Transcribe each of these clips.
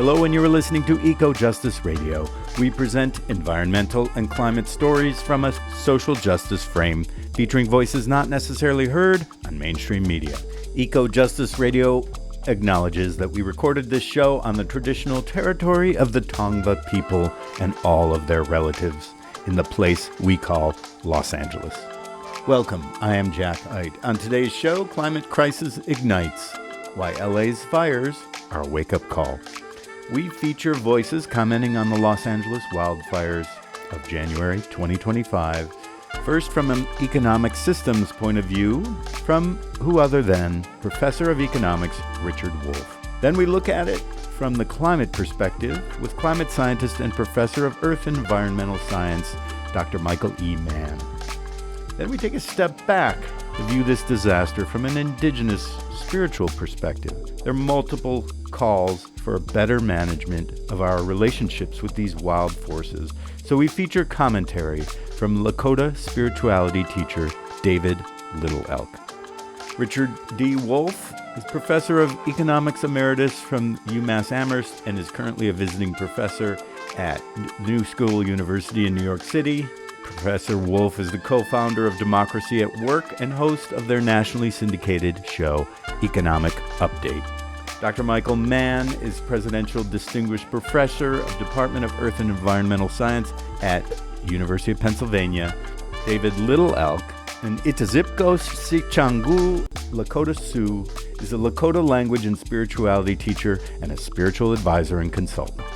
Hello, and you are listening to Eco Justice Radio. We present environmental and climate stories from a social justice frame, featuring voices not necessarily heard on mainstream media. Eco Justice Radio acknowledges that we recorded this show on the traditional territory of the Tongva people and all of their relatives in the place we call Los Angeles. Welcome, I am Jack Ide. On today's show, Climate Crisis Ignites, why LA's fires are a wake-up call. We feature voices commenting on the Los Angeles wildfires of January 2025. First, from an economic systems point of view, from who other than Professor of Economics Richard Wolff. Then we look at it from the climate perspective with climate scientist and Professor of Earth and Environmental Science, Dr. Michael E. Mann. Then we take a step back to view this disaster from an Indigenous spiritual perspective. There are multiple calls for a better management of our relationships with these wild forces. So we feature commentary from Lakota spirituality teacher David Little Elk. Richard D. Wolff is Professor of Economics Emeritus from UMass Amherst and is currently a visiting professor at New School University in New York City. Professor Wolff is the co-founder of Democracy at Work and host of their nationally syndicated show, Economic Update. Dr. Michael Mann is Presidential Distinguished Professor of Department of Earth and Environmental Science at University of Pennsylvania. David Little Elk, an Itazipko Sichangu Lakota Sioux, is a Lakota language and spirituality teacher and a spiritual advisor and consultant.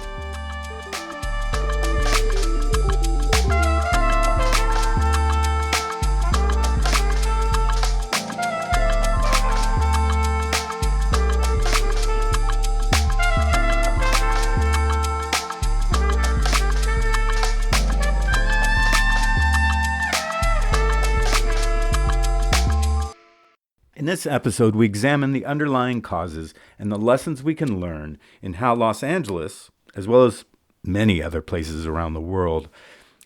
In this episode, we examine the underlying causes and the lessons we can learn in how Los Angeles, as well as many other places around the world,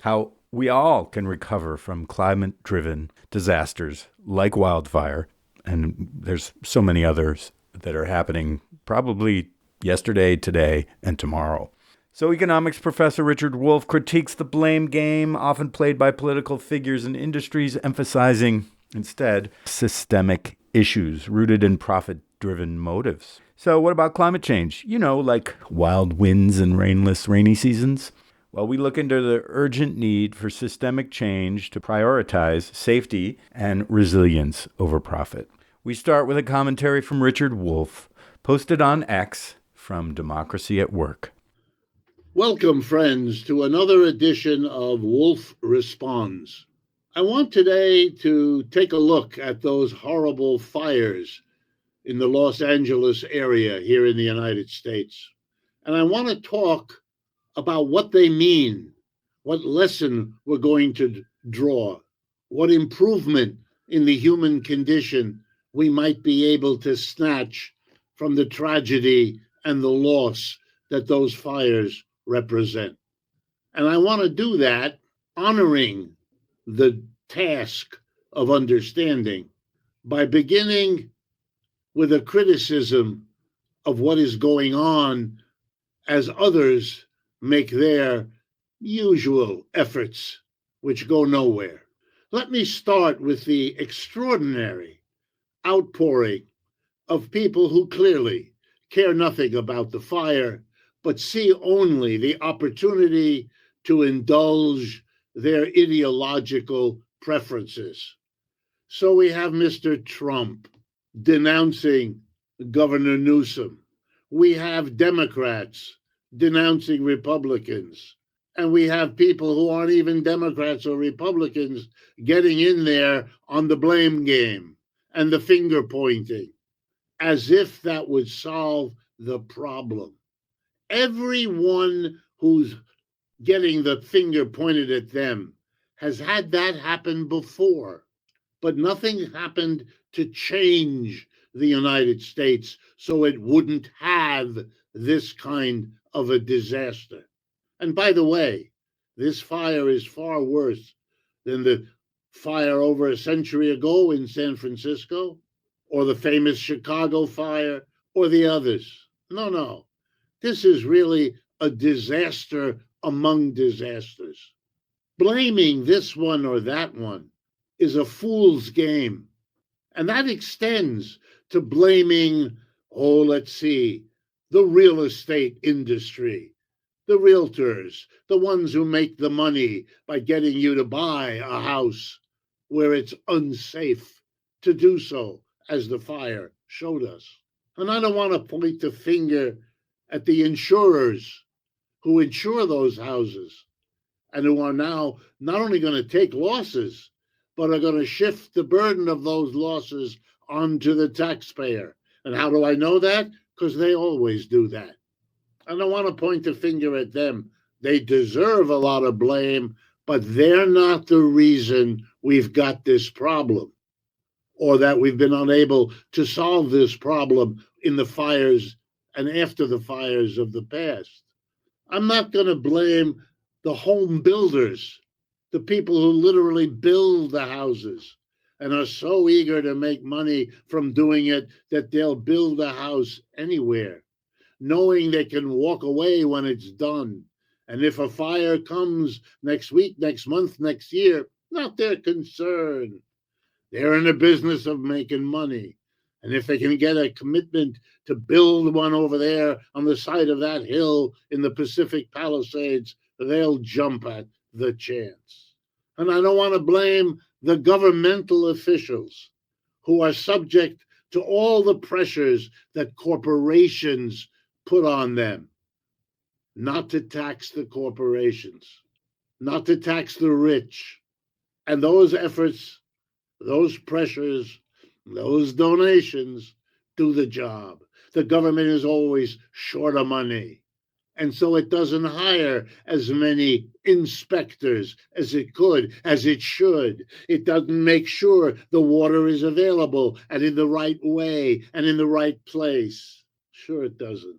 how we all can recover from climate-driven disasters like wildfire, and there's so many others that are happening probably yesterday, today, and tomorrow. So economics professor Richard Wolff critiques the blame game often played by political figures and industries, emphasizing instead systemic issues rooted in profit-driven motives. So what about climate change? You know, like wild winds and rainless rainy seasons? Well, we look into the urgent need for systemic change to prioritize safety and resilience over profit. We start with a commentary from Richard Wolff, posted on X from Democracy at Work. Welcome, friends, to another edition of Wolff Responds. I want today to take a look at those horrible fires in the Los Angeles area here in the United States. And I want to talk about what they mean, what lesson we're going to draw, what improvement in the human condition we might be able to snatch from the tragedy and the loss that those fires represent. And I want to do that honoring the task of understanding by beginning with a criticism of what is going on as others make their usual efforts, which go nowhere. Let me start with the extraordinary outpouring of people who clearly care nothing about the fire, but see only the opportunity to indulge their ideological preferences. So we have Mr. Trump denouncing Governor Newsom. We have Democrats denouncing Republicans. And we have people who aren't even Democrats or Republicans getting in there on the blame game and the finger pointing, as if that would solve the problem. Everyone who's getting the finger pointed at them has had that happen before, but nothing happened to change the United States so it wouldn't have this kind of a disaster. And by the way, this fire is far worse than the fire over a century ago in San Francisco, or the famous Chicago fire, or the others. No. This is really a disaster among disasters. Blaming this one or that one is a fool's game. And that extends to blaming, let's see, the real estate industry, the realtors, the ones who make the money by getting you to buy a house where it's unsafe to do so, as the fire showed us. And I don't want to point the finger at the insurers who insure those houses and who are now not only going to take losses, but are going to shift the burden of those losses onto the taxpayer. And how do I know that? Because they always do that. I don't want to point the finger at them. They deserve a lot of blame, but they're not the reason we've got this problem, or that we've been unable to solve this problem in the fires and after the fires of the past. I'm not going to blame the home builders, the people who literally build the houses and are so eager to make money from doing it that they'll build a house anywhere, knowing they can walk away when it's done. And if a fire comes next week, next month, next year, not their concern. They're in the business of making money. And if they can get a commitment to build one over there on the side of that hill in the Pacific Palisades, they'll jump at the chance. And I don't want to blame the governmental officials who are subject to all the pressures that corporations put on them, not to tax the corporations, not to tax the rich. And those efforts, those pressures, those donations do the job. The government is always short of money. And so it doesn't hire as many inspectors as it could, as it should. It doesn't make sure the water is available and in the right way and in the right place. Sure, it doesn't.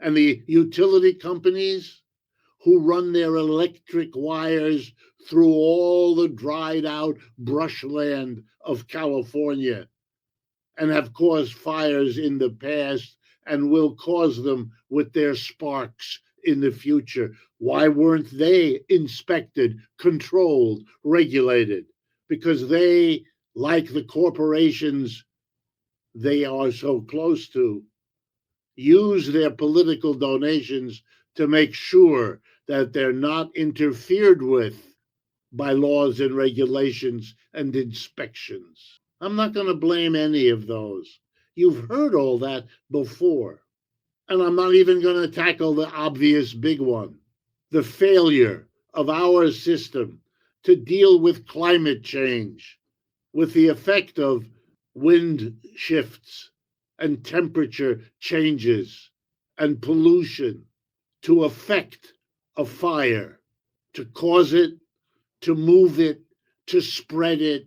And the utility companies who run their electric wires through all the dried out brushland of California and have caused fires in the past and will cause them with their sparks in the future. Why weren't they inspected, controlled, regulated? Because they, like the corporations they are so close to, use their political donations to make sure that they're not interfered with by laws and regulations and inspections. I'm not going to blame any of those. You've heard all that before. And I'm not even going to tackle the obvious big one, the failure of our system to deal with climate change, with the effect of wind shifts and temperature changes and pollution to affect a fire, to cause it, to move it, to spread it.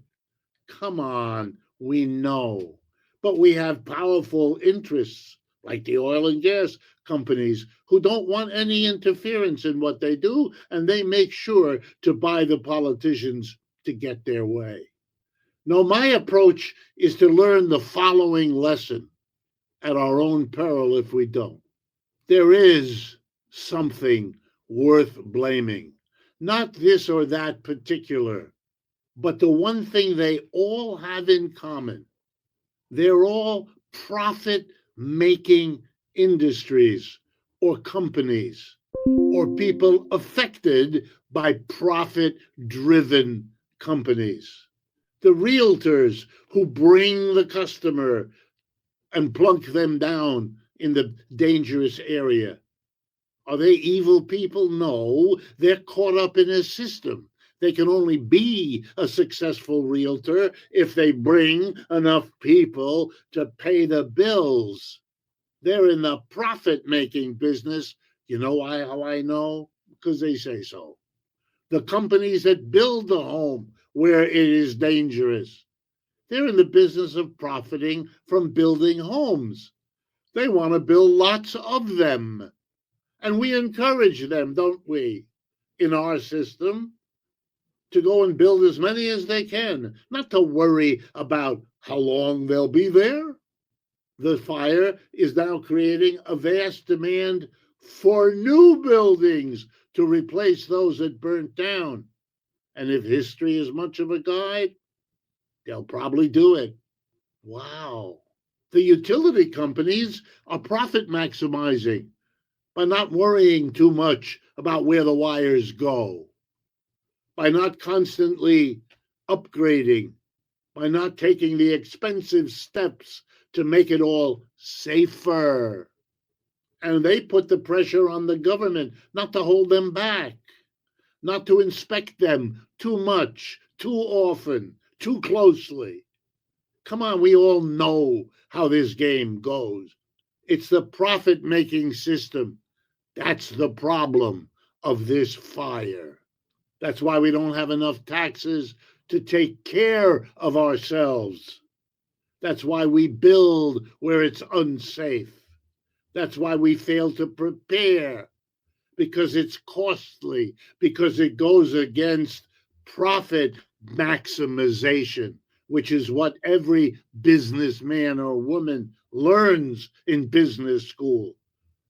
Come on, we know. But we have powerful interests, like the oil and gas companies, who don't want any interference in what they do, and they make sure to buy the politicians to get their way. No, my approach is to learn the following lesson at our own peril if we don't. There is something worth blaming, not this or that particular, but the one thing they all have in common. They're all profit-making industries or companies or people affected by profit-driven companies. The realtors who bring the customer and plunk them down in the dangerous area. Are they evil people? No, they're caught up in a system. They can only be a successful realtor if they bring enough people to pay the bills. They're in the profit-making business. You know how I know? Because they say so. The companies that build the home where it is dangerous, they're in the business of profiting from building homes. They want to build lots of them. And we encourage them, don't we, in our system, to go and build as many as they can, not to worry about how long they'll be there. The fire is now creating a vast demand for new buildings to replace those that burnt down. And if history is much of a guide, they'll probably do it. Wow. The utility companies are profit maximizing by not worrying too much about where the wires go, by not constantly upgrading, by not taking the expensive steps to make it all safer. And they put the pressure on the government not to hold them back, not to inspect them too much, too often, too closely. Come on, we all know how this game goes. It's the profit-making system. That's the problem of this fire. That's why we don't have enough taxes to take care of ourselves. That's why we build where it's unsafe. That's why we fail to prepare, because it's costly, because it goes against profit maximization, which is what every businessman or woman learns in business school.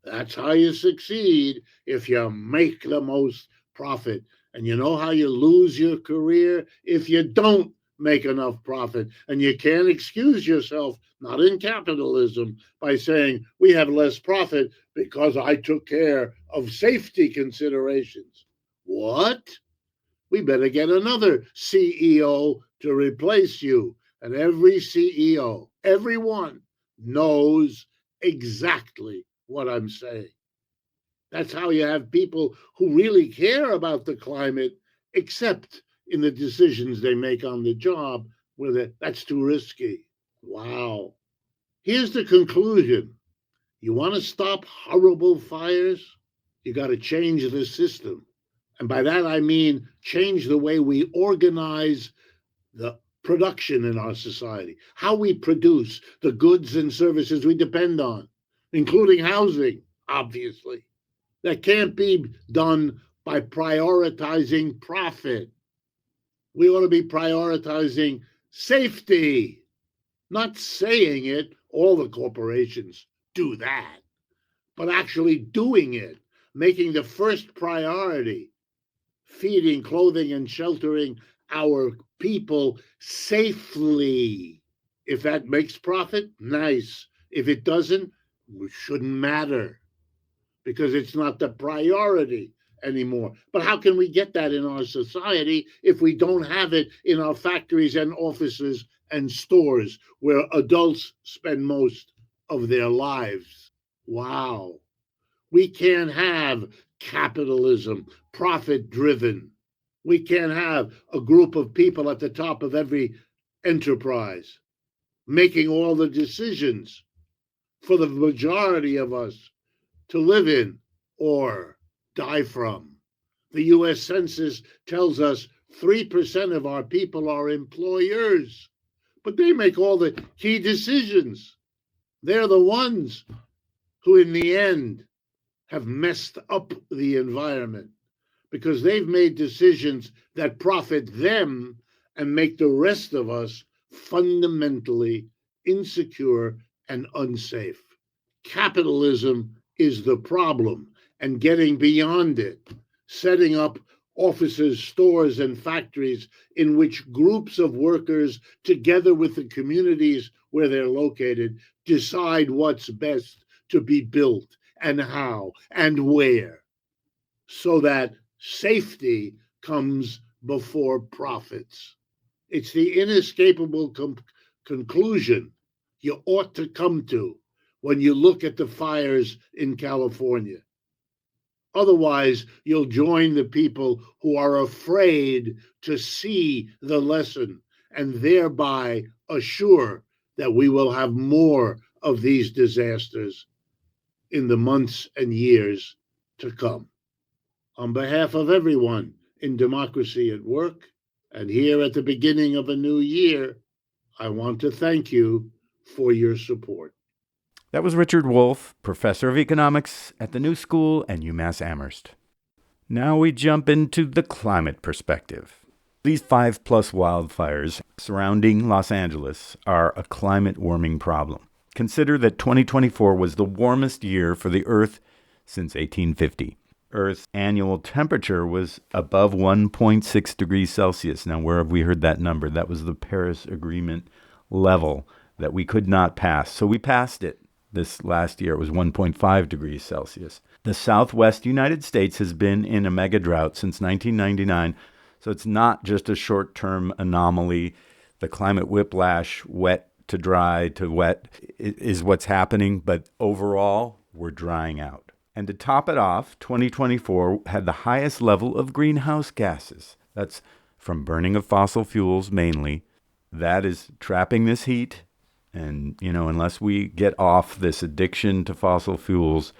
That's how you succeed, if you make the most profit. And you know how you lose your career? If you don't make enough profit. And you can't excuse yourself, not in capitalism, by saying we have less profit because I took care of safety considerations. What? We better get another CEO to replace you. And every CEO, everyone, knows exactly what I'm saying. That's how you have people who really care about the climate, except in the decisions they make on the job, where that's too risky. Wow. Here's the conclusion. You want to stop horrible fires? You got to change the system. And by that, I mean change the way we organize the production in our society, how we produce the goods and services we depend on, including housing, obviously. That can't be done by prioritizing profit. We ought to be prioritizing safety, not saying it. All the corporations do that, but actually doing it, making the first priority feeding, clothing, and sheltering our people safely. If that makes profit, nice. If it doesn't, it shouldn't matter, because it's not the priority anymore. But how can we get that in our society if we don't have it in our factories and offices and stores where adults spend most of their lives? Wow. We can't have capitalism, profit-driven. We can't have a group of people at the top of every enterprise making all the decisions for the majority of us to live in or die from. The US Census tells us 3% of our people are employers, but they make all the key decisions. They're the ones who, in the end, have messed up the environment because they've made decisions that profit them and make the rest of us fundamentally insecure and unsafe. Capitalism is the problem, and getting beyond it, setting up offices, stores, and factories in which groups of workers, together with the communities where they're located, decide what's best to be built and how and where, so that safety comes before profits. It's the inescapable conclusion you ought to come to when you look at the fires in California. Otherwise, you'll join the people who are afraid to see the lesson and thereby assure that we will have more of these disasters in the months and years to come. On behalf of everyone in Democracy at Work, and here at the beginning of a new year, I want to thank you for your support. That was Richard Wolff, professor of economics at the New School and UMass Amherst. Now we jump into the climate perspective. These 5+ wildfires surrounding Los Angeles are a climate warming problem. Consider that 2024 was the warmest year for the Earth since 1850. Earth's annual temperature was above 1.6 degrees Celsius. Now, where have we heard that number? That was the Paris Agreement level that we could not pass. So we passed it this last year. It was 1.5 degrees Celsius. The Southwest United States has been in a mega drought since 1999. So it's not just a short-term anomaly. The climate whiplash, wet to dry to wet, is what's happening. But overall, we're drying out. And to top it off, 2024 had the highest level of greenhouse gases. That's from burning of fossil fuels mainly. That is trapping this heat. And, unless we get off this addiction to fossil fuels,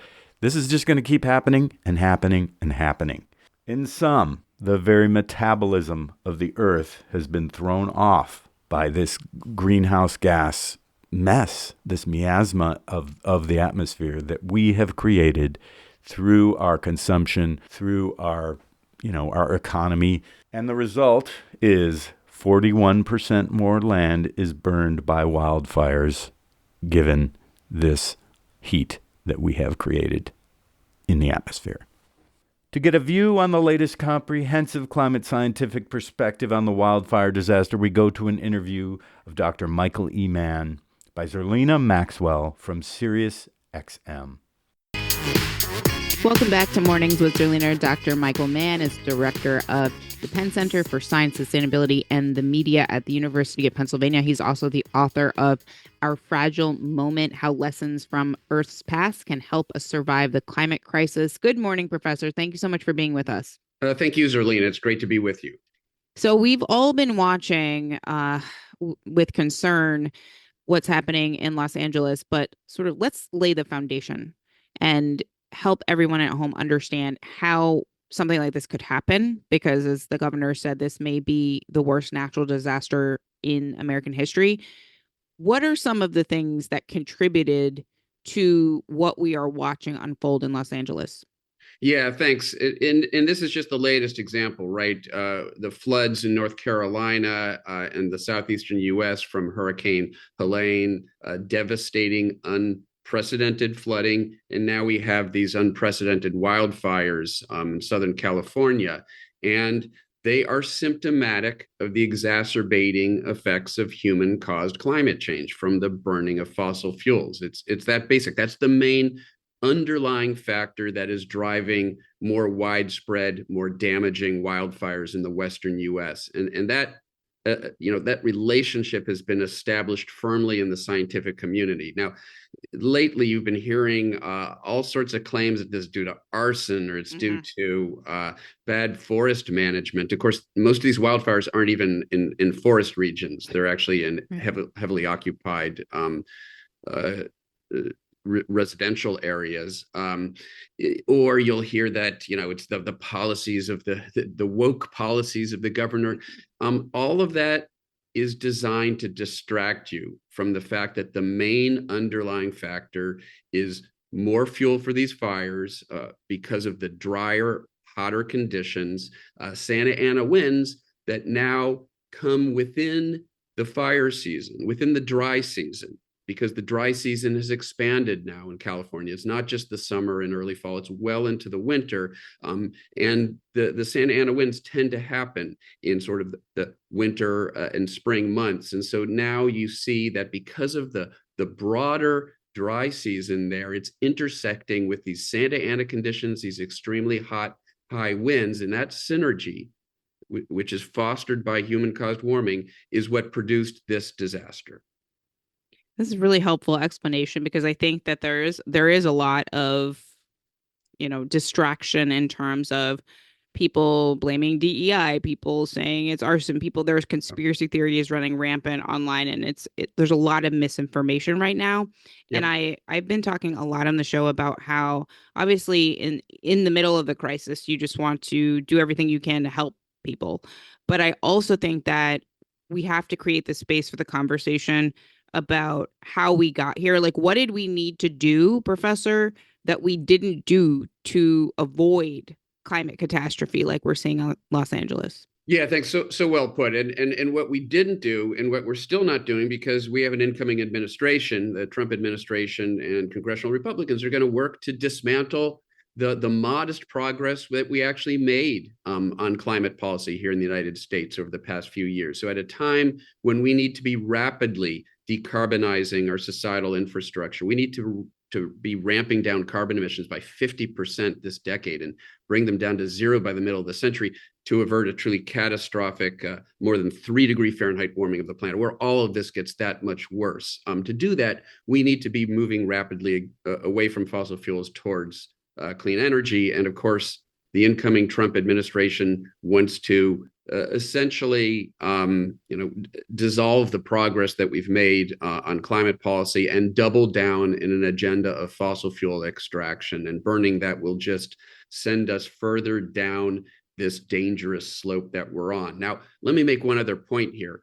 this is just going to keep happening and happening and happening. In sum, the very metabolism of the earth has been thrown off by this greenhouse gas mess, this miasma of the atmosphere that we have created through our consumption, through our economy. And the result is 41% more land is burned by wildfires given this heat that we have created in the atmosphere. To get a view on the latest comprehensive climate scientific perspective on the wildfire disaster, we go to an interview of Dr. Michael E. Mann by Zerlina Maxwell from Sirius XM. Welcome back to Mornings with Zerlina. Dr. Michael Mann is director of the Penn Center for Science, Sustainability, and the Media at the University of Pennsylvania. He's also the author of Our Fragile Moment, How Lessons from Earth's Past Can Help Us Survive the Climate Crisis. Good morning, Professor. Thank you so much for being with us. Thank you, Zerlina. It's great to be with you. So we've all been watching with concern what's happening in Los Angeles, but sort of let's lay the foundation and help everyone at home understand how something like this could happen, because as the governor said, this may be the worst natural disaster in American history. What are some of the things that contributed to what we are watching unfold in Los Angeles? Yeah, thanks. And this is just the latest example, right? The floods in North Carolina and the southeastern U.S. from Hurricane Helene, devastating, unprecedented flooding. And now we have these unprecedented wildfires in Southern California. And they are symptomatic of the exacerbating effects of human-caused climate change from the burning of fossil fuels. It's that basic. That's the main underlying factor that is driving more widespread, more damaging wildfires in the Western U.S. And that, that relationship has been established firmly in the scientific community. Now, lately, you've been hearing all sorts of claims that this is due to arson or it's due to bad forest management. Of course, most of these wildfires aren't even in forest regions. They're actually in heavily occupied residential areas, or you'll hear that it's the policies of the woke policies of the governor. All of that is designed to distract you from the fact that the main underlying factor is more fuel for these fires because of the drier, hotter conditions, Santa Ana winds that now come within the fire season, within the dry season, because the dry season has expanded now in California. It's not just the summer and early fall, it's well into the winter. And the Santa Ana winds tend to happen in sort of the winter and spring months. And so now you see that because of the broader dry season there, it's intersecting with these Santa Ana conditions, these extremely hot, high winds, and that synergy, which is fostered by human-caused warming, is what produced this disaster. This is a really helpful explanation, because I think that there is a lot of, distraction in terms of people blaming DEI, people saying it's arson, there's conspiracy theories running rampant online, and there's a lot of misinformation right now. Yep. And I've been talking a lot on the show about how obviously in the middle of the crisis, you just want to do everything you can to help people. But I also think that we have to create the space for the conversation about how we got here. Like, what did we need to do, Professor, that we didn't do to avoid climate catastrophe like we're seeing in Los Angeles? Yeah, thanks. So well put. And what we didn't do, and what we're still not doing, because we have an incoming administration, the Trump administration and congressional Republicans are going to work to dismantle the modest progress that we actually made on climate policy here in the United States over the past few years. So at a time when we need to be rapidly decarbonizing our societal infrastructure, we need to be ramping down carbon emissions by 50% this decade and bring them down to zero by the middle of the century to avert a truly catastrophic more than 3-degree Fahrenheit warming of the planet, where all of this gets that much worse. To do that, we need to be moving rapidly away from fossil fuels towards clean energy. And of course, the incoming Trump administration wants to essentially, dissolve the progress that we've made on climate policy and double down in an agenda of fossil fuel extraction and burning that will just send us further down this dangerous slope that we're on. Now, let me make one other point here.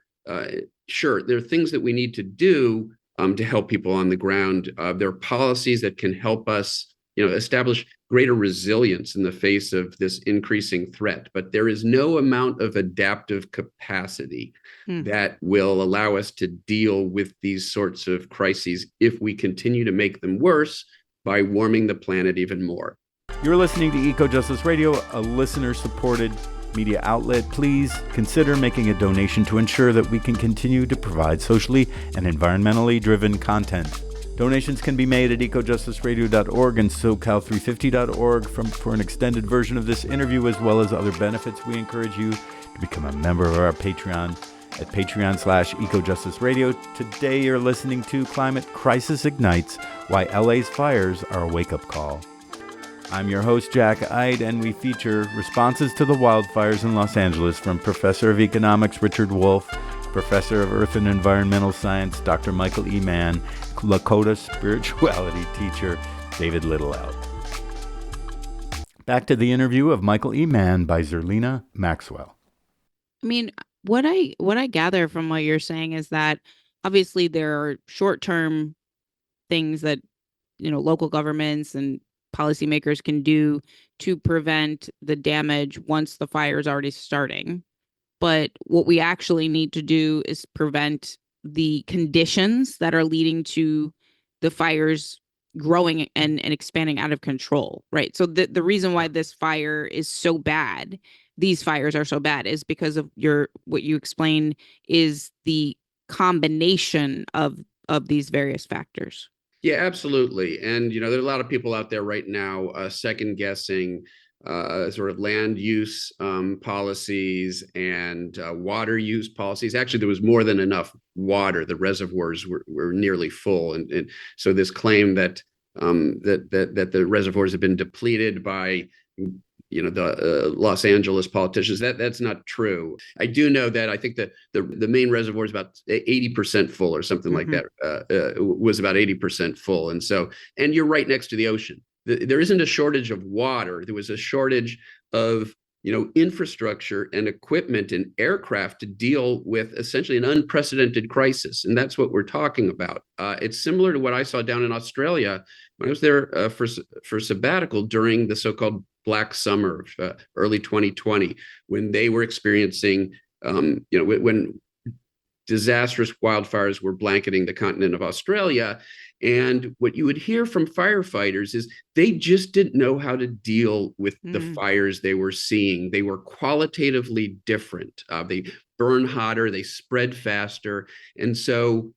Sure, there are things that we need to do to help people on the ground. There are policies that can help us establish greater resilience in the face of this increasing threat. But there is no amount of adaptive capacity that will allow us to deal with these sorts of crises if we continue to make them worse by warming the planet even more. You're listening to Eco Justice Radio, a listener-supported media outlet. Please consider making a donation to ensure that we can continue to provide socially and environmentally driven content. Donations can be made at ecojusticeradio.org and socal350.org for an extended version of this interview, as well as other benefits. We encourage you to become a member of our Patreon at patreon.com/ecojusticeradio. Today you're listening to Climate Crisis Ignites, Why LA's Fires Are a Wake-Up Call. I'm your host, Jack Ide, and we feature responses to the wildfires in Los Angeles from Professor of Economics Richard Wolff, Professor of Earth and Environmental Science Dr. Michael E. Mann, Lakota spirituality teacher David Little Elk. Back to the interview of Michael E. Mann by Zerlina Maxwell. I mean, what I gather from what you're saying is that obviously there are short-term things that local governments and policymakers can do to prevent the damage once the fire is already starting. But what we actually need to do is prevent the conditions that are leading to the fires growing and expanding out of control, right? So the reason why this fire is so bad, these fires are so bad, is because of what you explain is the combination of these various factors. Yeah, absolutely. And, there are a lot of people out there right now second guessing sort of land use policies and water use policies. Actually, there was more than enough water. The reservoirs were nearly full. And so this claim that the reservoirs have been depleted by the Los Angeles politicians, that's not true. I do know that I think that the main reservoir is about 80% full or something like that, was about 80% full. And you're right next to the ocean. There isn't a shortage of water. There was a shortage of infrastructure and equipment and aircraft to deal with essentially an unprecedented crisis. And that's what we're talking about. It's similar to what I saw down in Australia when I was there for sabbatical during the so-called Black Summer of early 2020, when they were experiencing, when disastrous wildfires were blanketing the continent of Australia. And what you would hear from firefighters is they just didn't know how to deal with the fires they were seeing. They were qualitatively different. They burn hotter, they spread faster. And so,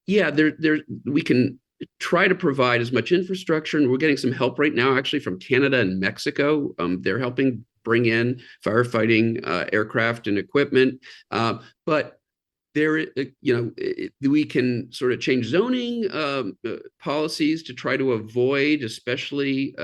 we can try to provide as much infrastructure. And we're getting some help right now, actually, from Canada and Mexico. They're helping bring in firefighting aircraft and equipment. But we can sort of change zoning policies to try to avoid, especially,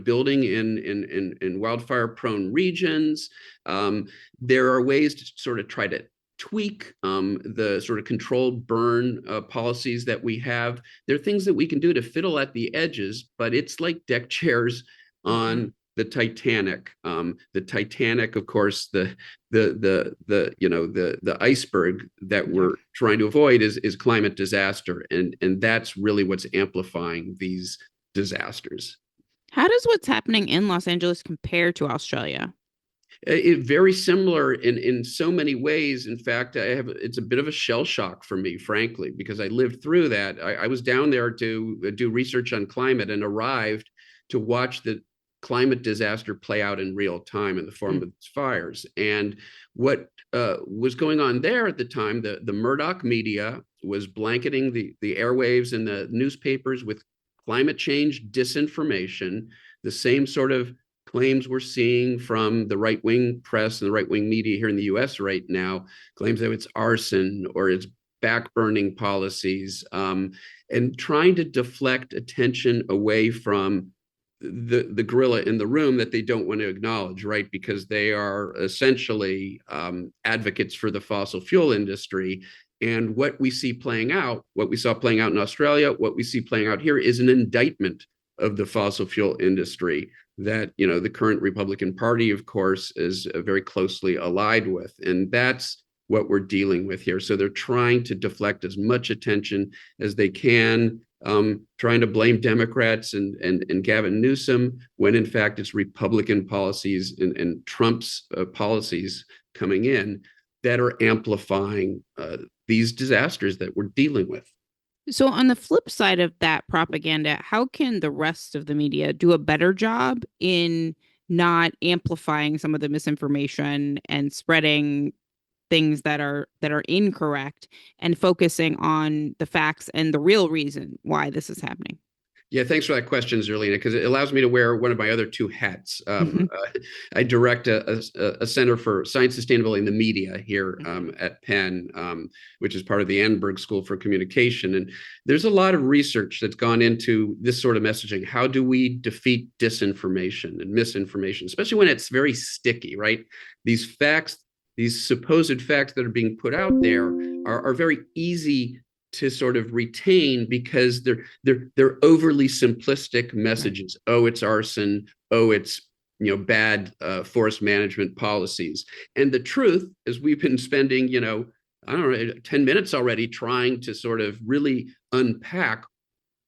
building in wildfire-prone regions. There are ways to sort of try to tweak the sort of controlled burn policies that we have. There are things that we can do to fiddle at the edges, but it's like deck chairs on the Titanic. The Titanic, of course, the iceberg that we're trying to avoid is climate disaster, and that's really what's amplifying these disasters. How does what's happening in Los Angeles compare to Australia? Very similar in so many ways. In fact, it's a bit of a shell shock for me, frankly, because I lived through that. I was down there to do research on climate and arrived to watch the climate disaster play out in real time in the form of these fires. And what was going on there at the time, the Murdoch media was blanketing the airwaves and the newspapers with climate change disinformation, the same sort of claims we're seeing from the right-wing press and the right-wing media here in the US right now, claims that it's arson or it's back-burning policies, and trying to deflect attention away from the gorilla in the room that they don't want to acknowledge, right? Because they are essentially advocates for the fossil fuel industry. And what we see playing out, what we saw playing out in Australia, what we see playing out here is an indictment of the fossil fuel industry that, you know, the current Republican Party, of course, is very closely allied with. And that's what we're dealing with here. So they're trying to deflect as much attention as they can, trying to blame Democrats and Gavin Newsom, when in fact it's Republican policies and Trump's policies coming in that are amplifying these disasters that we're dealing with. So on the flip side of that propaganda, how can the rest of the media do a better job in not amplifying some of the misinformation and spreading things that are incorrect and focusing on the facts and the real reason why this is happening? Yeah, thanks for that question, Zerlina, because it allows me to wear one of my other two hats. I direct a Center for Science Sustainability in the Media here at Penn, which is part of the Annenberg School for Communication. And there's a lot of research that's gone into this sort of messaging. How do we defeat disinformation and misinformation, especially when it's very sticky, right? These facts, these supposed facts that are being put out there are very easy to sort of retain because they're overly simplistic messages. Oh, it's arson. Oh, it's, you know, bad forest management policies. And the truth is, we've been spending, you know, I don't know, 10 minutes already trying to sort of really unpack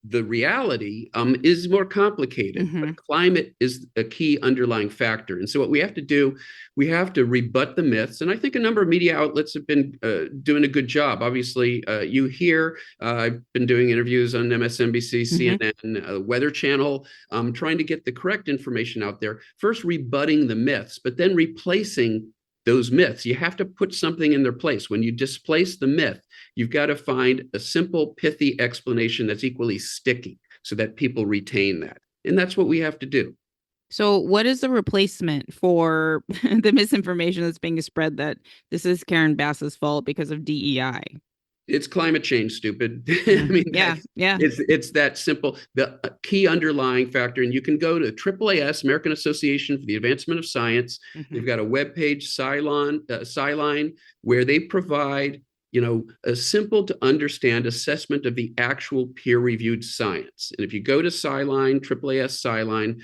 the reality is more complicated, but climate is a key underlying factor. And so what we have to do, we have to rebut the myths. And I think a number of media outlets have been doing a good job. Obviously, you hear, I've been doing interviews on MSNBC, CNN, Weather Channel, trying to get the correct information out there. First, rebutting the myths, but then replacing those myths. You have to put something in their place. When you displace the myth, you've got to find a simple, pithy explanation that's equally sticky so that people retain that. And that's what we have to do. So what is the replacement for the misinformation that's being spread that this is Karen Bass's fault because of DEI? It's climate change, stupid. I mean, yeah. It's that simple. The key underlying factor, and you can go to AAAS, American Association for the Advancement of Science. They've got a webpage, Sciline, where they provide, you know, a simple to understand assessment of the actual peer-reviewed science. And if you go to Sciline, AAAS Sciline,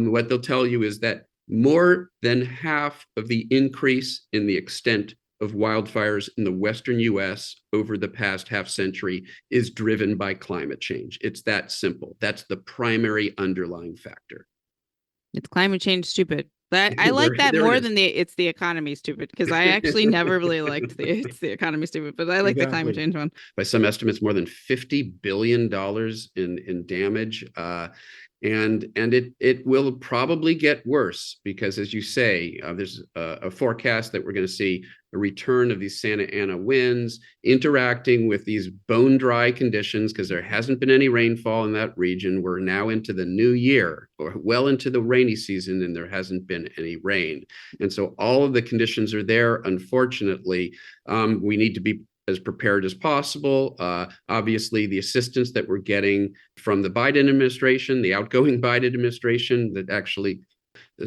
what they'll tell you is that more than half of the increase in the extent of wildfires in the Western US over the past half century is driven by climate change. It's that simple. That's the primary underlying factor. It's climate change stupid. But I like that more than it's the economy stupid, because I actually never really liked it's the economy stupid, but I like the climate change one. By some estimates, more than $50 billion in damage. And it will probably get worse because, as you say, there's a forecast that we're going to see a return of these Santa Ana winds interacting with these bone dry conditions because there hasn't been any rainfall in that region. We're now into the new year, or well into the rainy season, and there hasn't been any rain. And so all of the conditions are there. Unfortunately, we need to be as prepared as possible. Obviously, the assistance that we're getting from the Biden administration, the outgoing Biden administration that actually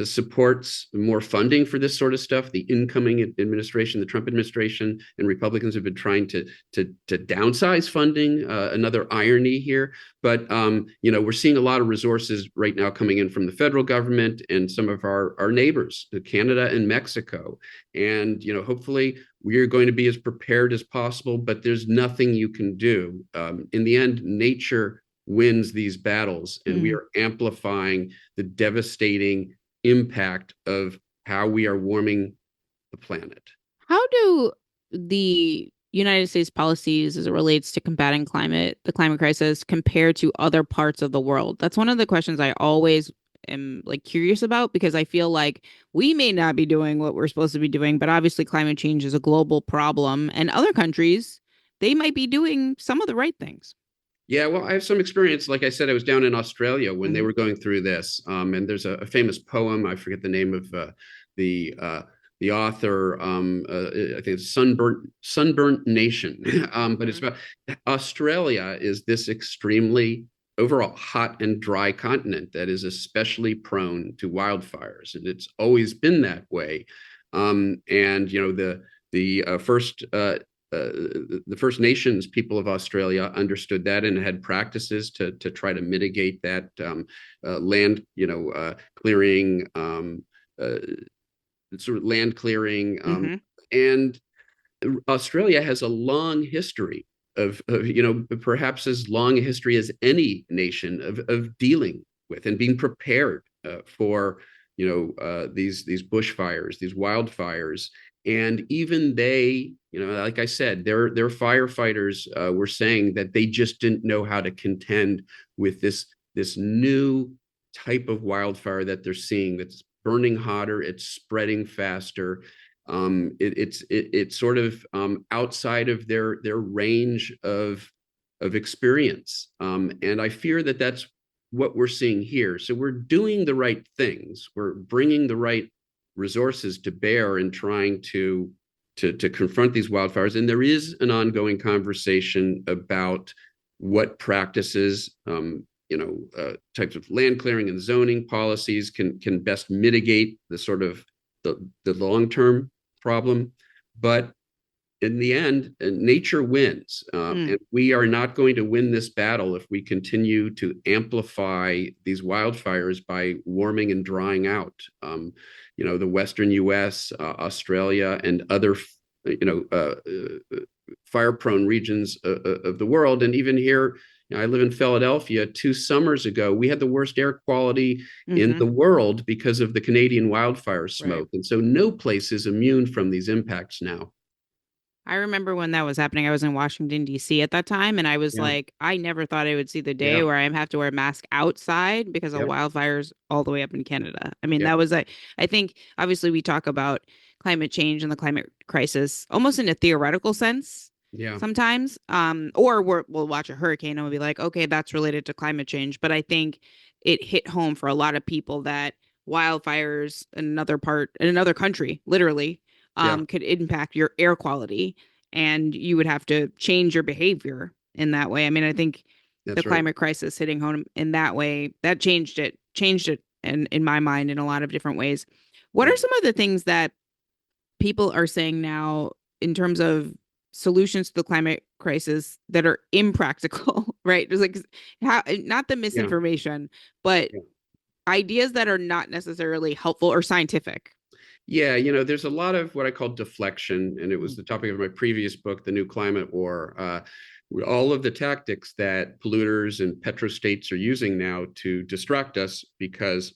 supports more funding for this sort of stuff. The incoming administration, the Trump administration, and Republicans have been trying to downsize funding. Another irony here, but you know, we're seeing a lot of resources right now coming in from the federal government and some of our neighbors, Canada and Mexico, and you know, hopefully we're going to be as prepared as possible. But there's nothing you can do. In the end, nature wins these battles, and we are amplifying the devastating impact of how we are warming the planet. How do the United States policies as it relates to combating the climate crisis, compare to other parts of the world? That's one of the questions I always am like curious about, because I feel like we may not be doing what we're supposed to be doing, but obviously climate change is a global problem, and other countries, they might be doing some of the right things. Yeah, well, I have some experience. Like I said, I was down in Australia when they were going through this, and there's a famous poem. I forget the name of the the author. I think it's Sunburnt Nation, but it's about Australia is this extremely overall hot and dry continent that is especially prone to wildfires, and it's always been that way. And you know the First Nations people of Australia understood that and had practices to try to mitigate that land, clearing, sort of land clearing, and Australia has a long history of perhaps as long a history as any nation of dealing with and being prepared for these bushfires, these wildfires. And even they, like I said, their firefighters were saying that they just didn't know how to contend with this new type of wildfire that they're seeing that's burning hotter, it's spreading faster. It's sort of outside of their range of experience, and I fear that that's what we're seeing here. So we're doing the right things. We're bringing the right resources to bear in trying to confront these wildfires. And there is an ongoing conversation about what practices, types of land clearing and zoning policies can best mitigate the sort of the long-term problem. But in the end, nature wins. And we are not going to win this battle if we continue to amplify these wildfires by warming and drying out. The Western US, Australia, and other, fire-prone regions of the world. And even here, I live in Philadelphia. 2 summers ago, we had the worst air quality in the world because of the Canadian wildfire smoke. Right. And so no place is immune from these impacts now. I remember when that was happening. I was in Washington, D.C. at that time, and I was like, I never thought I would see the day where I have to wear a mask outside because of wildfires all the way up in Canada. I mean, that was I think, obviously, we talk about climate change and the climate crisis almost in a theoretical sense sometimes. Or we'll watch a hurricane and we'll be like, okay, that's related to climate change. But I think it hit home for a lot of people that wildfires in another country, literally, could impact your air quality, and you would have to change your behavior in that way. I mean, I think the climate crisis hitting home in that way, that changed it in my mind in a lot of different ways. What are some of the things that people are saying now in terms of solutions to the climate crisis that are impractical, right? There's like not the misinformation, but ideas that are not necessarily helpful or scientific. Yeah, there's a lot of what I call deflection, and it was the topic of my previous book, The New Climate War. All of the tactics that polluters and petrostates are using now to distract us, because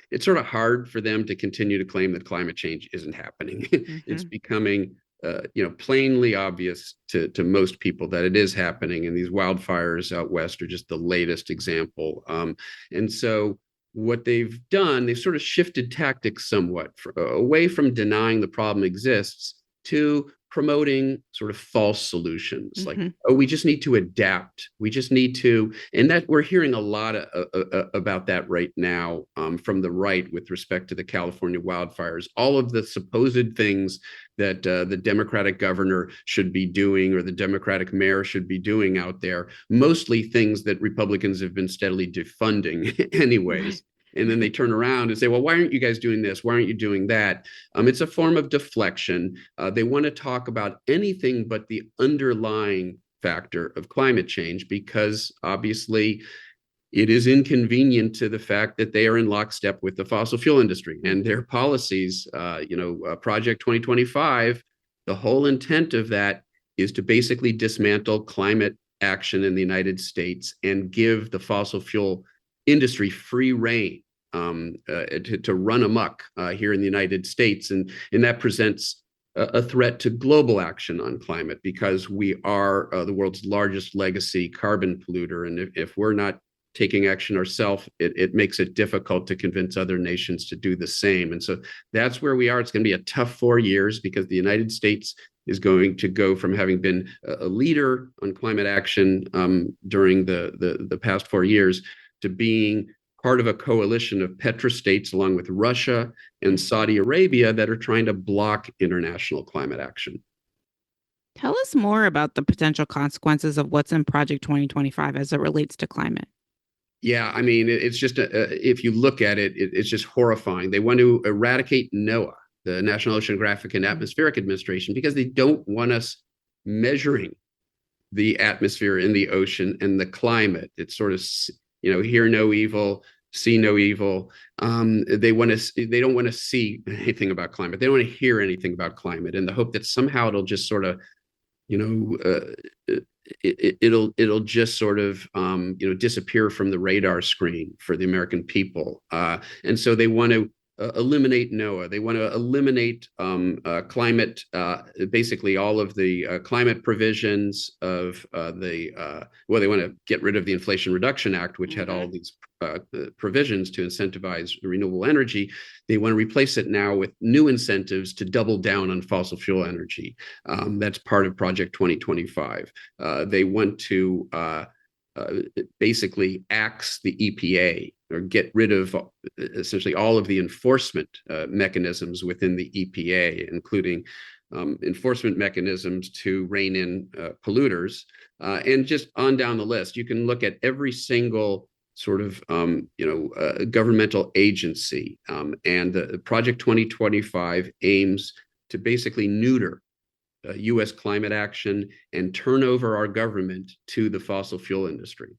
it's sort of hard for them to continue to claim that climate change isn't happening. It's becoming, plainly obvious to most people that it is happening, and these wildfires out west are just the latest example. And so what they've done, they've sort of shifted tactics somewhat away from denying the problem exists to promoting sort of false solutions, like, oh, we just need to adapt. We just need to, and that we're hearing a lot about that right now from the right with respect to the California wildfires. All of the supposed things that the Democratic governor should be doing or the Democratic mayor should be doing out there, mostly things that Republicans have been steadily defunding anyways. And then they turn around and say, well, why aren't you guys doing this? Why aren't you doing that? It's a form of deflection. They want to talk about anything but the underlying factor of climate change, because obviously it is inconvenient to the fact that they are in lockstep with the fossil fuel industry and their policies. Project 2025, the whole intent of that is to basically dismantle climate action in the United States and give the fossil fuel industry free rein to run amok here in the United States. And that presents a threat to global action on climate, because we are the world's largest legacy carbon polluter. And if we're not taking action ourselves, it makes it difficult to convince other nations to do the same. And so that's where we are. It's going to be a tough 4 years because the United States is going to go from having been a leader on climate action during the past 4 years to being part of a coalition of petrostates along with Russia and Saudi Arabia that are trying to block international climate action. Tell us more about the potential consequences of what's in Project 2025 as it relates to climate. Yeah, I mean, it's just, if you look at it, it's just horrifying. They want to eradicate NOAA, the National Oceanographic and Atmospheric Administration, because they don't want us measuring the atmosphere in the ocean and the climate. It's sort of, hear no evil, see no evil. They don't want to see anything about climate. They don't want to hear anything about climate, in the hope that somehow it'll just sort of, it'll just sort of disappear from the radar screen for the American people. And so they want to eliminate NOAA. They want to eliminate climate, basically all of the climate provisions of they want to get rid of the Inflation Reduction Act, which had all these provisions to incentivize renewable energy. They want to replace it now with new incentives to double down on fossil fuel energy. That's part of Project 2025. They want to basically axe the EPA, or get rid of essentially all of the enforcement mechanisms within the EPA, including enforcement mechanisms to rein in polluters, and just on down the list. You can look at every single sort of governmental agency, and the Project 2025 aims to basically neuter U.S. climate action and turn over our government to the fossil fuel industry.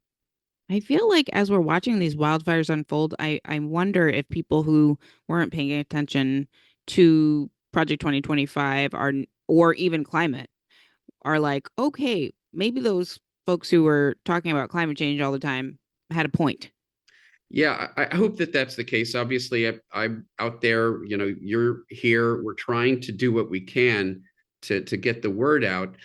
I feel like as we're watching these wildfires unfold, I wonder if people who weren't paying attention to Project 2025 or even climate are like, okay, maybe those folks who were talking about climate change all the time had a point. Yeah, I hope that that's the case. Obviously, I'm out there, you're here, we're trying to do what we can to get the word out.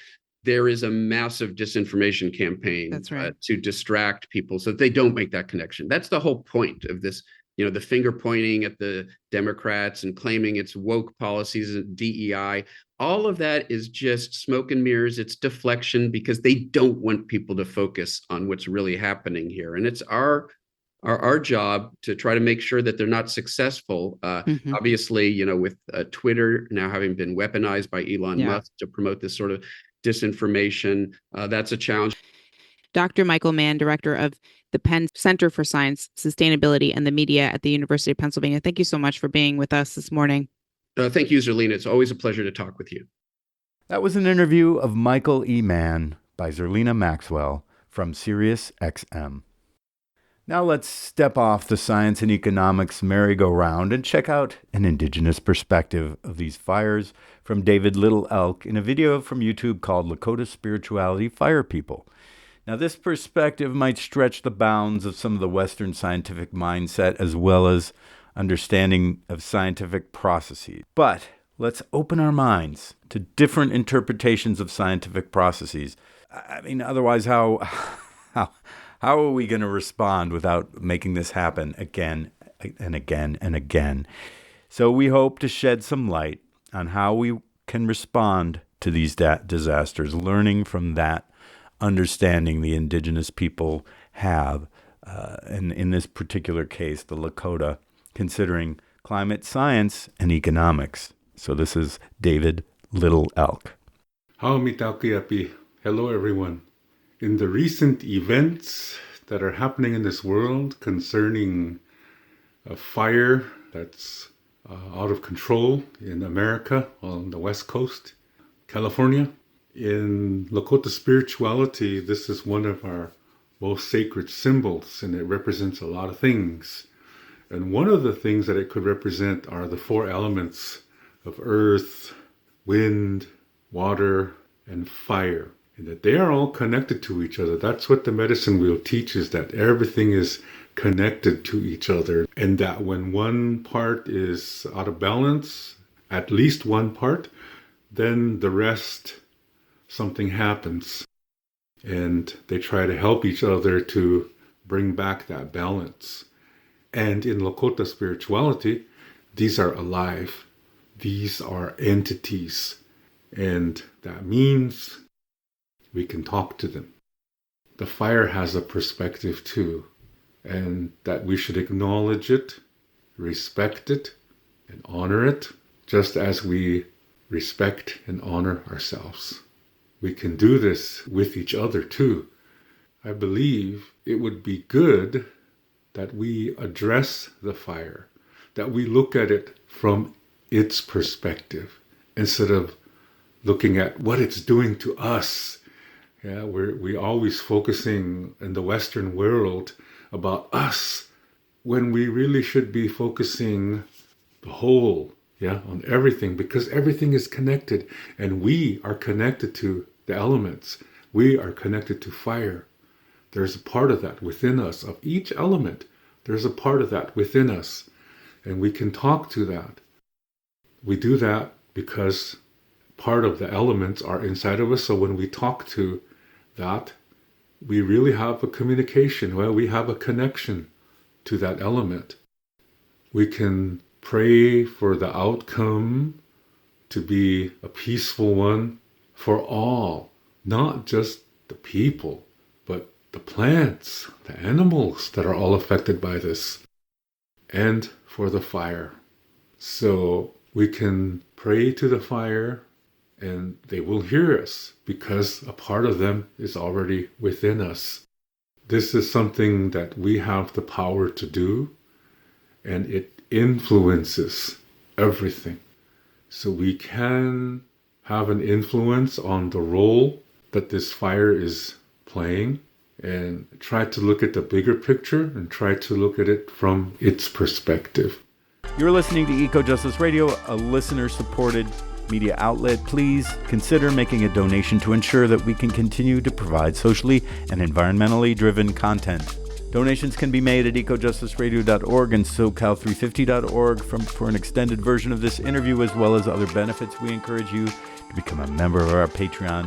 There is a massive disinformation campaign That's right. To distract people so that they don't make that connection. That's the whole point of this, the finger pointing at the Democrats and claiming it's woke policies and DEI. All of that is just smoke and mirrors. It's deflection because they don't want people to focus on what's really happening here. And it's our job to try to make sure that they're not successful. Obviously, with Twitter now having been weaponized by Elon Musk to promote this sort of disinformation, that's a challenge. Dr. Michael Mann, director of the Penn Center for Science, Sustainability, and the Media at the University of Pennsylvania. Thank you so much for being with us this morning. Thank you, Zerlina. It's always a pleasure to talk with you. That was an interview of Michael E. Mann by Zerlina Maxwell from Sirius XM. Now let's step off the science and economics merry-go-round and check out an Indigenous perspective of these fires from David Little Elk in a video from YouTube called Lakota Spirituality Fire People. Now this perspective might stretch the bounds of some of the Western scientific mindset as well as understanding of scientific processes. But let's open our minds to different interpretations of scientific processes. I mean, otherwise how are we going to respond without making this happen again and again and again? So we hope to shed some light on how we can respond to these disasters, learning from that understanding the Indigenous people have, and in this particular case, the Lakota, considering climate science and economics. So this is David Little Elk. Hello, everyone. In the recent events that are happening in this world concerning a fire that's out of control in America on the West Coast, California, in Lakota spirituality, this is one of our most sacred symbols, and it represents a lot of things. And one of the things that it could represent are the four elements of earth, wind, water, and fire. And that they are all connected to each other. That's what the medicine wheel teaches, that everything is connected to each other. And that when one part is out of balance, at least one part, then the rest, something happens. And they try to help each other to bring back that balance. And in Lakota spirituality, these are alive. These are entities. And that means we can talk to them. The fire has a perspective too, and that we should acknowledge it, respect it, and honor it, just as we respect and honor ourselves. We can do this with each other too. I believe it would be good that we address the fire, that we look at it from its perspective instead of looking at what it's doing to us. Yeah, we always focusing in the Western world about us when we really should be focusing the whole, on everything, because everything is connected and we are connected to the elements. We are connected to fire. There's a part of that within us, of each element. There's a part of that within us, and we can talk to that. We do that because part of the elements are inside of us. So when we talk to that, we really have a communication. Well, we have a connection to that element. We can pray for the outcome to be a peaceful one for all, not just the people, but the plants, the animals that are all affected by this, and for the fire. So we can pray to the fire and they will hear us because a part of them is already within us. This is something that we have the power to do, and it influences everything. So we can have an influence on the role that this fire is playing and try to look at the bigger picture and try to look at it from its perspective. You're listening to Eco Justice Radio, a listener-supported media outlet. Please consider making a donation to ensure that we can continue to provide socially and environmentally driven content. Donations can be made at ecojusticeradio.org and socal350.org for an extended version of this interview, as well as other benefits. We encourage you to become a member of our Patreon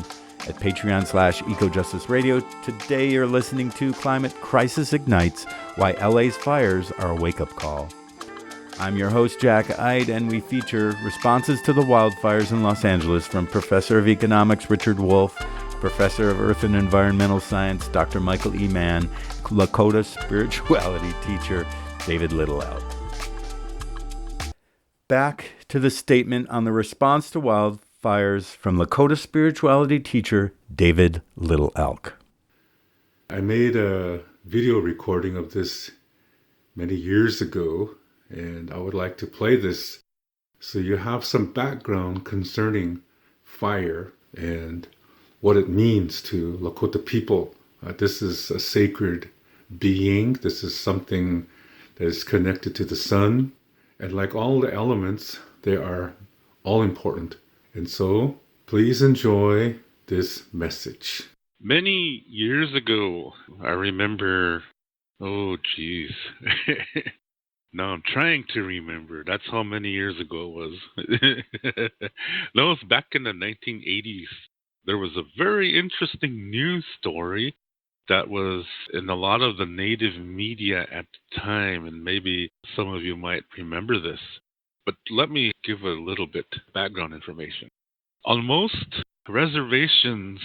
at patreon.com/ecojusticeradio. Today you're listening to Climate Crisis Ignites, Why LA's Fires Are a Wake-Up Call. I'm your host, Jack Ide, and we feature responses to the wildfires in Los Angeles from Professor of Economics Richard Wolff, Professor of Earth and Environmental Science Dr. Michael E. Mann, Lakota spirituality teacher David Little Elk. Back to the statement on the response to wildfires from Lakota spirituality teacher David Little Elk. I made a video recording of this many years ago, and I would like to play this so you have some background concerning fire and what it means to Lakota people. This is a sacred being. This is something that is connected to the sun. And like all the elements, they are all important. And so please enjoy this message. Many years ago, I remember, now I'm trying to remember. That's how many years ago it was. That was back in the 1980s. There was a very interesting news story that was in a lot of the native media at the time, and maybe some of you might remember this. But let me give a little bit background information. On most reservations,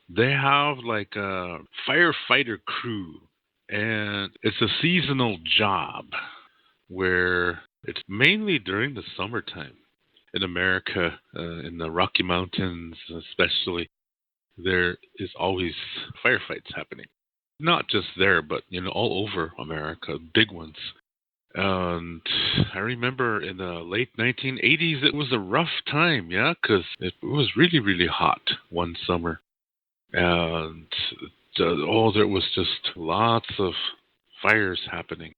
they have like a firefighter crew, and it's a seasonal job where it's mainly during the summertime. In America, in the Rocky Mountains especially, there is always firefights happening. Not just there, but all over America, big ones. And I remember in the late 1980s, it was a rough time, because it was really, really hot one summer. And there was just lots of fires happening.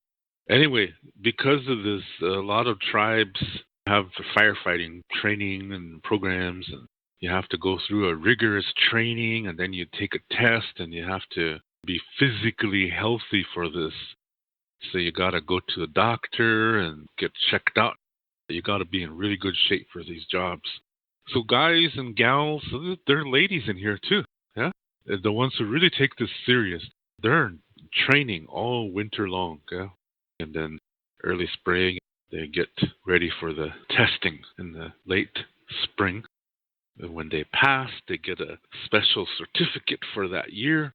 Anyway, because of this, a lot of tribes have firefighting training and programs, and you have to go through a rigorous training, and then you take a test, and you have to be physically healthy for this. So you got to go to a doctor and get checked out. You got to be in really good shape for these jobs. So guys and gals, there are ladies in here too, the ones who really take this serious. They're training all winter long. Yeah? And then early spring, they get ready for the testing in the late spring. And when they pass, they get a special certificate for that year.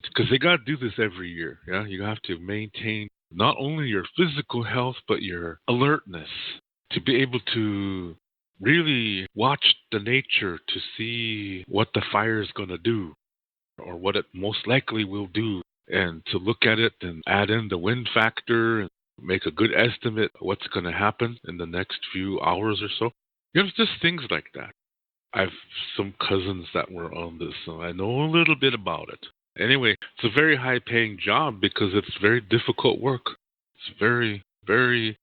Because they got to do this every year. Yeah, you have to maintain not only your physical health, but your alertness to be able to really watch the nature to see what the fire is going to do or what it most likely will do, and to look at it and add in the wind factor and make a good estimate of what's going to happen in the next few hours or so. You know, just things like that. I've some cousins that were on this, so I know a little bit about it. Anyway, it's a very high-paying job because it's very difficult work. It's very, very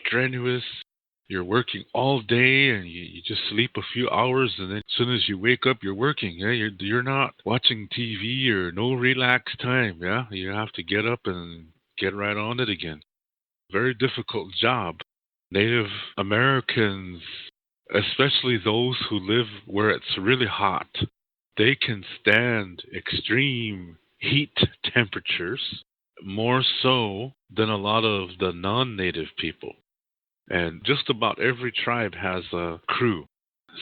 strenuous. You're working all day and you just sleep a few hours, and then as soon as you wake up, you're working. Yeah, you're not watching TV or no relax time. Yeah, you have to get up and get right on it again. Very difficult job. Native Americans, especially those who live where it's really hot, they can stand extreme heat temperatures more so than a lot of the non-native people. And just about every tribe has a crew.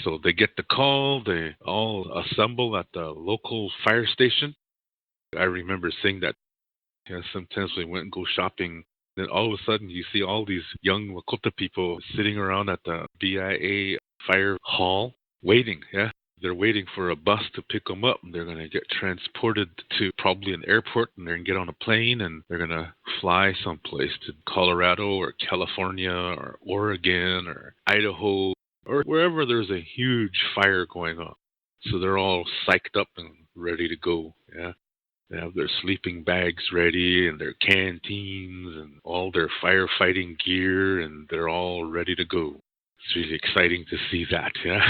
So they get the call, they all assemble at the local fire station. I remember seeing that. Yeah, sometimes we went and go shopping, then all of a sudden you see all these young Lakota people sitting around at the BIA fire hall waiting. Yeah, they're waiting for a bus to pick them up, and they're going to get transported to probably an airport, and they're going to get on a plane, and they're going to fly someplace to Colorado or California or Oregon or Idaho or wherever there's a huge fire going on. So they're all psyched up and ready to go. Yeah, they have their sleeping bags ready and their canteens and all their firefighting gear, and they're all ready to go. It's really exciting to see that, yeah.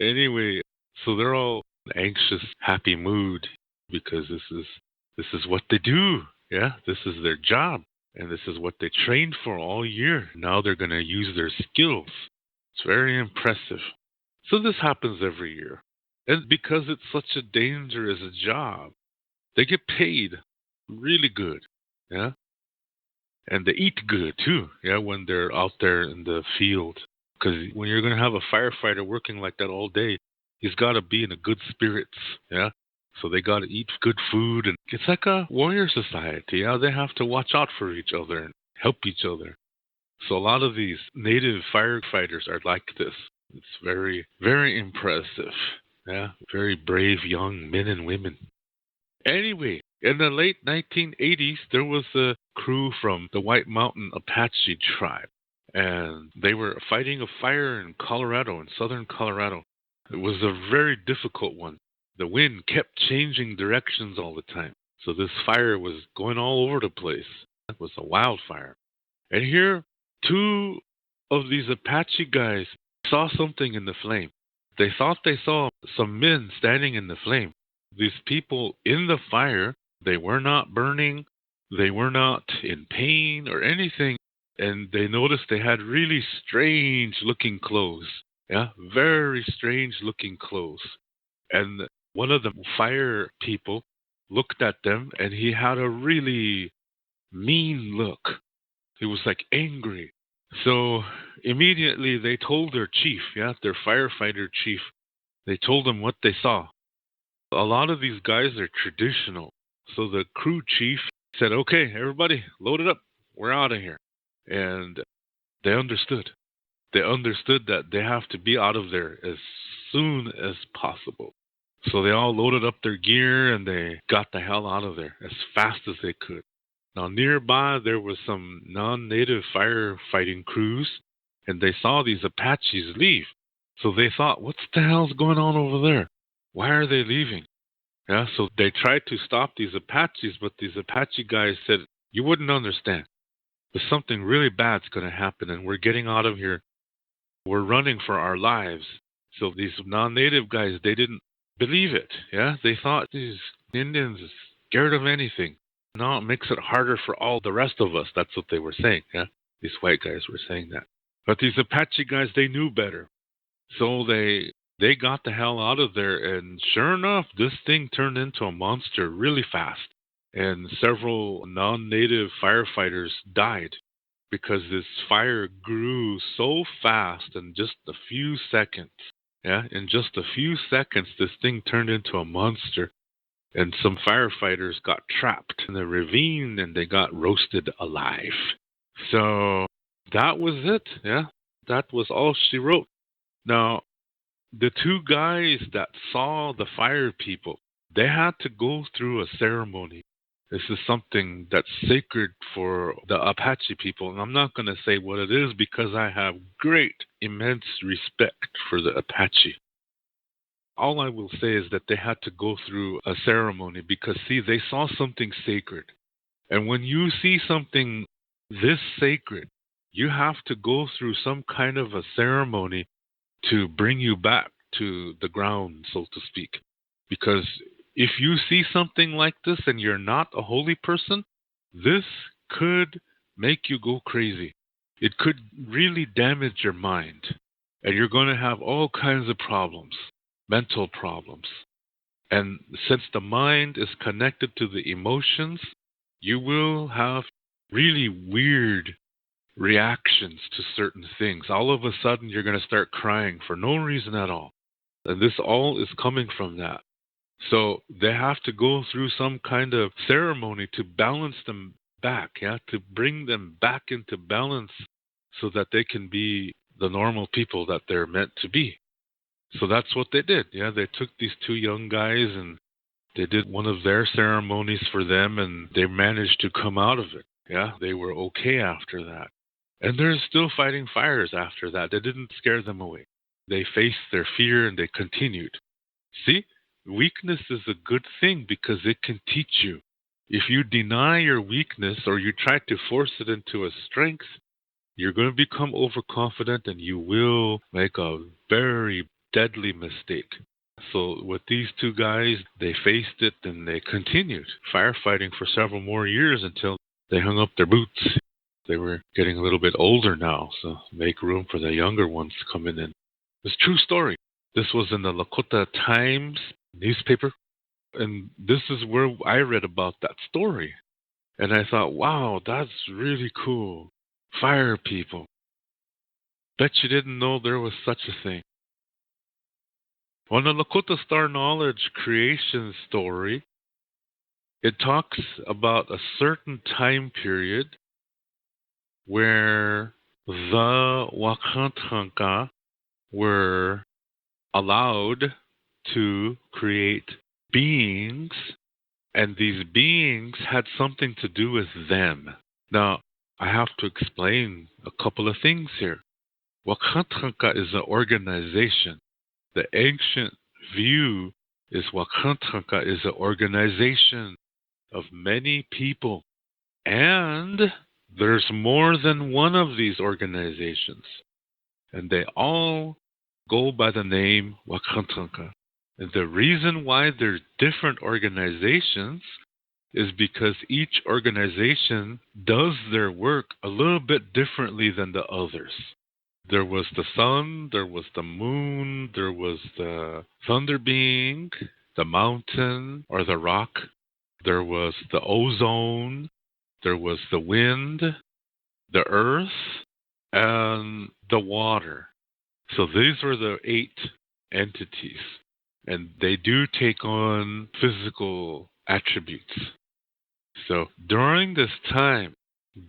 Anyway, so they're all anxious, happy mood because this is what they do, yeah. This is their job, and this is what they trained for all year. Now they're going to use their skills. It's very impressive. So this happens every year, and because it's such a dangerous job, they get paid really good, yeah. And they eat good, too, yeah, when they're out there in the field. Because when you're going to have a firefighter working like that all day, he's got to be in a good spirits, yeah? So they got to eat good food. And it's like a warrior society, yeah? They have to watch out for each other and help each other. So a lot of these native firefighters are like this. It's very, very impressive, yeah? Very brave young men and women. Anyway, in the late 1980s, there was a crew from the White Mountain Apache tribe, and they were fighting a fire in Colorado, in southern Colorado. It was a very difficult one. The wind kept changing directions all the time, so this fire was going all over the place. It was a wildfire. And here, two of these Apache guys saw something in the flame. They thought they saw some men standing in the flame. These people in the fire, they were not burning, they were not in pain or anything, and they noticed they had really strange-looking clothes. Yeah, very strange-looking clothes. And one of the fire people looked at them, and he had a really mean look. He was like angry. So immediately they told their chief, yeah, their firefighter chief, they told him what they saw. A lot of these guys are traditional. So the crew chief said, okay, everybody, load it up. We're out of here. And they understood. They understood that they have to be out of there as soon as possible. So they all loaded up their gear and they got the hell out of there as fast as they could. Now, nearby, there was some non-native firefighting crews, and they saw these Apaches leave. So they thought, what's the hell's going on over there? Why are they leaving? Yeah, so they tried to stop these Apaches, but these Apache guys said, you wouldn't understand. There's something really bad's going to happen, and we're getting out of here. We're running for our lives. So these non-native guys, they didn't believe it. Yeah, they thought these Indians are scared of anything. Now it makes it harder for all the rest of us. That's what they were saying. Yeah, these white guys were saying that. But these Apache guys, they knew better. So they They got the hell out of there, and sure enough, this thing turned into a monster really fast. And several non-native firefighters died because this fire grew so fast in just a few seconds. Yeah, in just a few seconds, this thing turned into a monster. And some firefighters got trapped in the ravine and they got roasted alive. So that was it. Yeah, that was all she wrote. Now, the two guys that saw the fire people, they had to go through a ceremony. This is something that's sacred for the Apache people. And I'm not going to say what it is because I have great, immense respect for the Apache. All I will say is that they had to go through a ceremony because, see, they saw something sacred. And when you see something this sacred, you have to go through some kind of a ceremony to bring you back to the ground, so to speak. Because if you see something like this and you're not a holy person, this could make you go crazy. It could really damage your mind. And you're going to have all kinds of problems, mental problems. And since the mind is connected to the emotions, you will have really weird reactions to certain things. All of a sudden, you're going to start crying for no reason at all. And this all is coming from that. So they have to go through some kind of ceremony to balance them back, to bring them back into balance so that they can be the normal people that they're meant to be. So that's what they did. They took these two young guys and they did one of their ceremonies for them and they managed to come out of it. They were okay after that. And they're still fighting fires after that. They didn't scare them away. They faced their fear and they continued. See, weakness is a good thing because it can teach you. If you deny your weakness or you try to force it into a strength, you're going to become overconfident and you will make a very deadly mistake. So with these two guys, they faced it and they continued firefighting for several more years until they hung up their boots. They were getting a little bit older now, so make room for the younger ones coming in. It's a true story. This was in the Lakota Times newspaper, and this is where I read about that story. And I thought, wow, that's really cool. Fire people. Bet you didn't know there was such a thing. On the Lakota Star Knowledge creation story, it talks about a certain time period where the Wakantanka were allowed to create beings, and these beings had something to do with them. Now, I have to explain a couple of things here. Wakantanka is an organization. The ancient view is Wakantanka is an organization of many people. And there's more than one of these organizations. And they all go by the name Wakantanka. And the reason why they're different organizations is because each organization does their work a little bit differently than the others. There was the sun, there was the moon, there was the thunder being, the mountain or the rock, there was the ozone, there was the wind, the earth, and the water. So these were the 8 entities, and they do take on physical attributes. So during this time,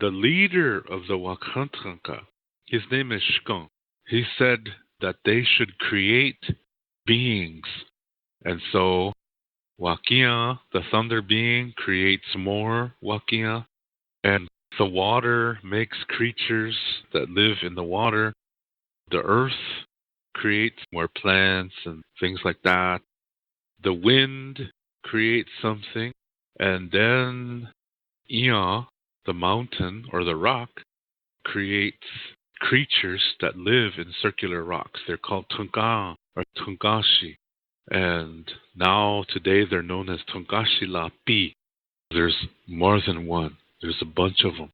the leader of the Wakantanka, his name is Shkun, he said that they should create beings. And so Wakia, the thunder being, creates more Wakia, and the water makes creatures that live in the water. The earth creates more plants and things like that. The wind creates something. And then Ia, the mountain or the rock, creates creatures that live in circular rocks. They're called Tunga or Tungashi. And now today they're known as Tungashi Lapi. There's more than one. There's a bunch of them.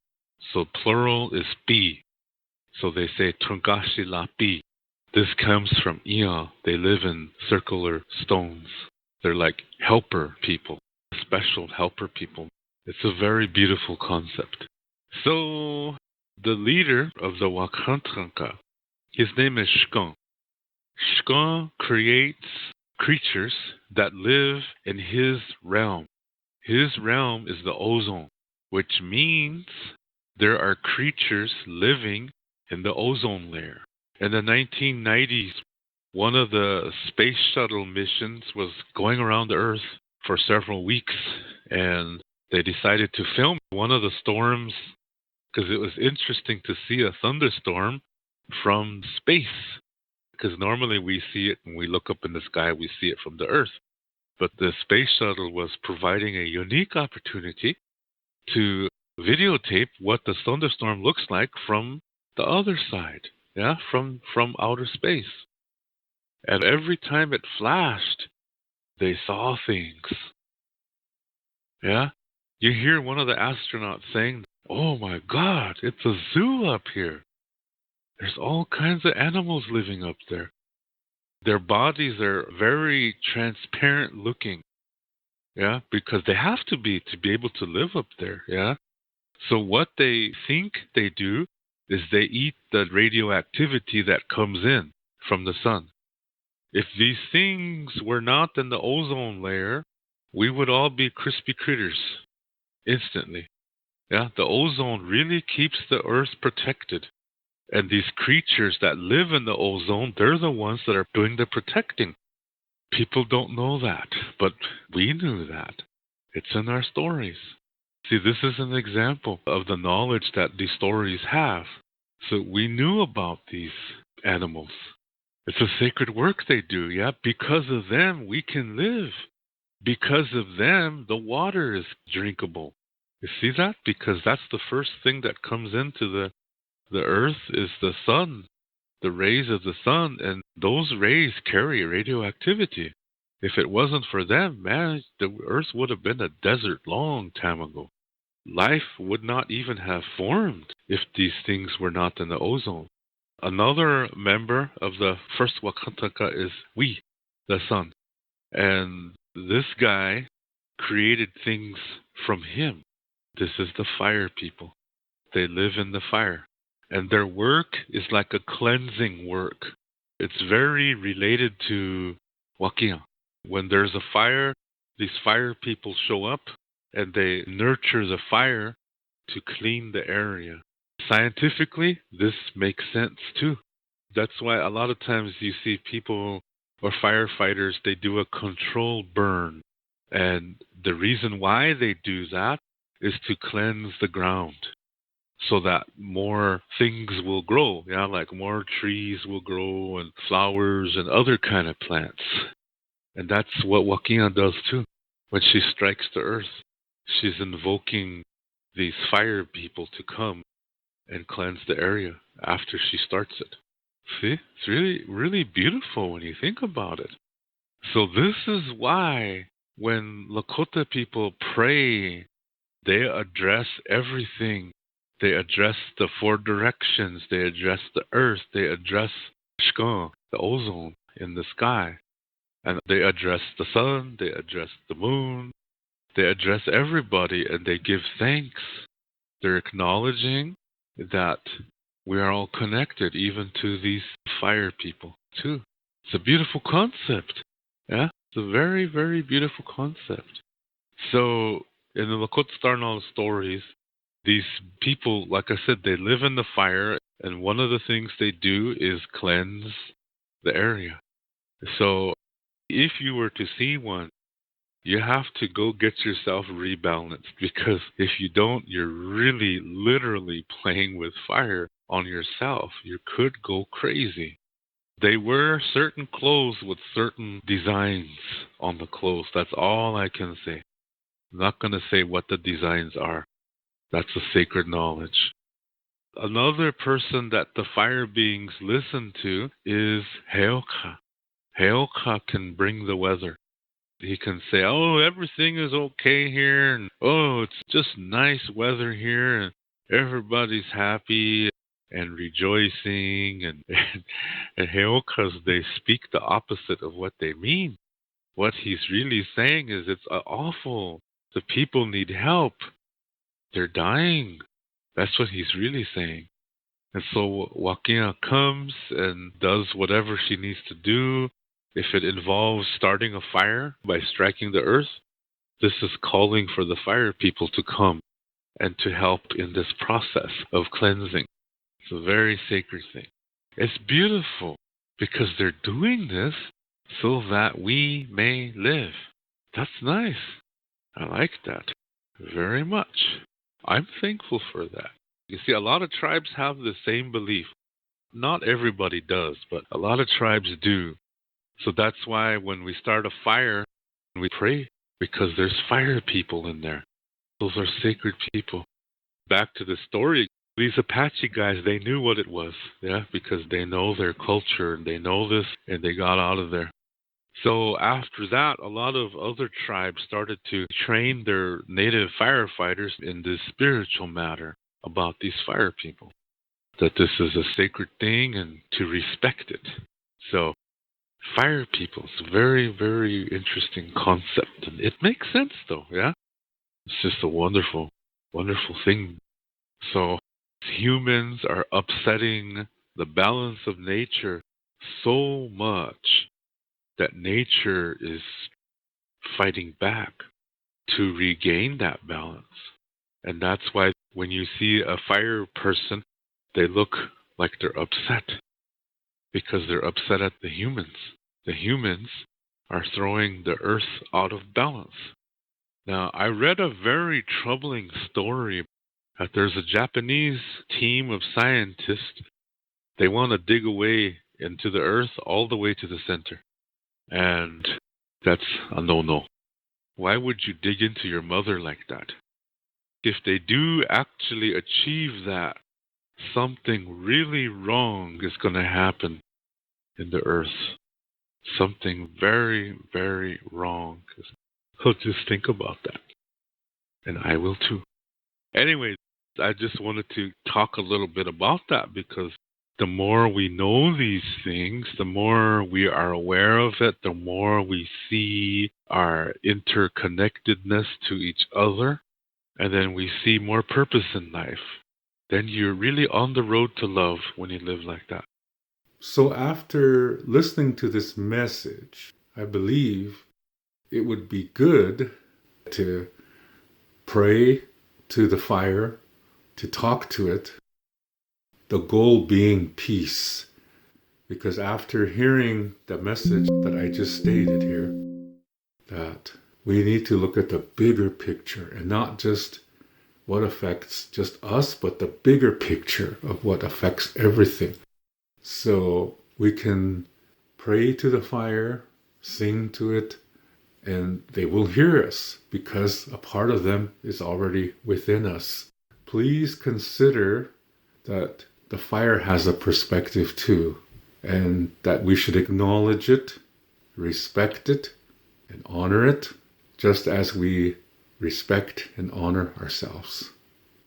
So plural is Pi. So they say Tungashi Lapi. This comes from Ea. They live in circular stones. They're like helper people, special helper people. It's a very beautiful concept. So the leader of the Wakantranka, his name is Shkun. Shkun creates creatures that live in his realm. His realm is the ozone, which means there are creatures living in the ozone layer. In the 1990s, one of the space shuttle missions was going around the Earth for several weeks, and they decided to film one of the storms because it was interesting to see a thunderstorm from space. Because normally we see it when we look up in the sky, we see it from the Earth. But the space shuttle was providing a unique opportunity to videotape what the thunderstorm looks like from the other side, from outer space. And every time it flashed, they saw things. Yeah? You hear one of the astronauts saying, "Oh my God, it's a zoo up here. There's all kinds of animals living up there." Their bodies are very transparent looking, because they have to be able to live up there, So what they think they do is they eat the radioactivity that comes in from the sun. If these things were not in the ozone layer, we would all be crispy critters instantly. The ozone really keeps the Earth protected. And these creatures that live in the ozone, they're the ones that are doing the protecting. People don't know that, but we knew that. It's in our stories. See, this is an example of the knowledge that these stories have. So we knew about these animals. It's a sacred work they do, Because of them, we can live. Because of them, the water is drinkable. You see that? Because that's the first thing that comes into the Earth is the sun, the rays of the sun, and those rays carry radioactivity. If it wasn't for them, man, the Earth would have been a desert long time ago. Life would not even have formed if these things were not in the ozone. Another member of the first Wakantaka is we, the sun. And this guy created things from him. This is the fire people. They live in the fire. And their work is like a cleansing work. It's very related to Wakia. When there's a fire, these fire people show up and they nurture the fire to clean the area. Scientifically, this makes sense too. That's why a lot of times you see people or firefighters, they do a controlled burn. And the reason why they do that is to cleanse the ground, so that more things will grow, like more trees will grow and flowers and other kind of plants. And that's what Wakia does too. When she strikes the earth, she's invoking these fire people to come and cleanse the area after she starts it. See? It's really, really beautiful when you think about it. So this is why when Lakota people pray, they address everything. They address the four directions. They address the earth. They address Shkun, the ozone in the sky. And they address the sun. They address the moon. They address everybody and they give thanks. They're acknowledging that we are all connected, even to these fire people too. It's a beautiful concept. It's a very, very beautiful concept. So in the Lakota Star Knowledge stories, these people, like I said, they live in the fire, and one of the things they do is cleanse the area. So if you were to see one, you have to go get yourself rebalanced, because if you don't, you're really literally playing with fire on yourself. You could go crazy. They wear certain clothes with certain designs on the clothes. That's all I can say. I'm not going to say what the designs are. That's a sacred knowledge. Another person that the fire beings listen to is Heoka. Heoka can bring the weather. He can say, "Oh, everything is okay here, and oh, it's just nice weather here, and everybody's happy." and rejoicing and heokas, they speak the opposite of what they mean. What he's really saying is it's awful. The people need help. They're dying. That's what he's really saying. And so Wakea comes and does whatever she needs to do. If it involves starting a fire by striking the earth, this is calling for the fire people to come and to help in this process of cleansing. It's a very sacred thing. It's beautiful because they're doing this so that we may live. That's nice. I like that very much. I'm thankful for that. You see, a lot of tribes have the same belief. Not everybody does, but a lot of tribes do. So that's why when we start a fire, we pray, because there's fire people in there. Those are sacred people. Back to the story, these Apache guys, they knew what it was, yeah, because they know their culture and they know this, and they got out of there. So after that, a lot of other tribes started to train their native firefighters in this spiritual matter about these fire people, that this is a sacred thing and to respect it. So fire people is a very, very interesting concept. And it makes sense, though, yeah? It's just a wonderful, wonderful thing. So humans are upsetting the balance of nature so much that nature is fighting back to regain that balance. And that's why when you see a fire person, they look like they're upset, because they're upset at the humans. The humans are throwing the earth out of balance. Now, I read a very troubling story that there's a Japanese team of scientists. They want to dig away into the earth all the way to the center. And that's a no-no. Why would you dig into your mother like that? If they do actually achieve that, something really wrong is going to happen in the earth. Something very, very wrong. So just think about that. And I will too. Anyway, I just wanted to talk a little bit about that, because the more we know these things, the more we are aware of it, the more we see our interconnectedness to each other, and then we see more purpose in life. Then you're really on the road to love when you live like that. So after listening to this message, I believe it would be good to pray to the fire, to talk to it, the goal being peace. Because after hearing the message that I just stated here, that we need to look at the bigger picture and not just what affects just us, but the bigger picture of what affects everything. So we can pray to the fire, sing to it, and they will hear us because a part of them is already within us. Please consider that the fire has a perspective too, and that we should acknowledge it, respect it, and honor it, just as we respect and honor ourselves.